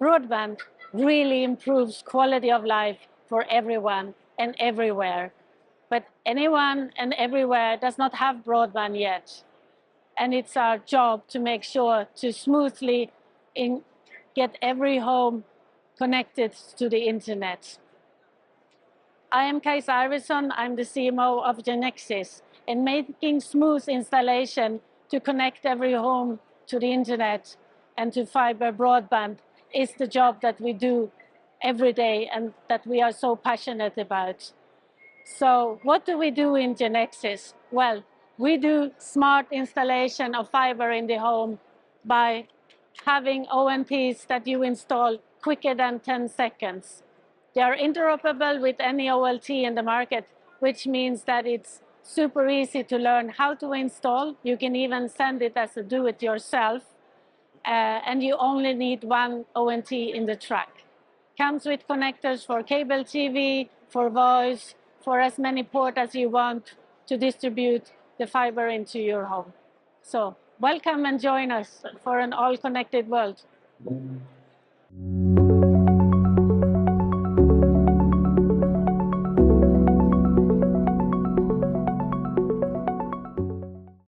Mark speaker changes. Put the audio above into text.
Speaker 1: Broadband really improves quality of life for everyone and everywhere. But anyone and everywhere does not have broadband yet. And it's our job to make sure to smoothly get every home connected to the internet. I am Kajsa Arvidsson, I'm the CMO of Genexis, and making smooth installation to connect every home to the internet and to fiber broadband is the job that we do every day and that we are so passionate about. So what do we do in Genexis? Well, we do smart installation of fiber in the home by having ONTs that you install quicker than 10 seconds. They are interoperable with any OLT in the market, which means that it's super easy to learn how to install. You can even send it as a do-it-yourself, and you only need one ONT in the truck. Comes with connectors for cable TV, for voice, for as many ports as you want to distribute the fiber into your home. So welcome and join us for an all-connected world.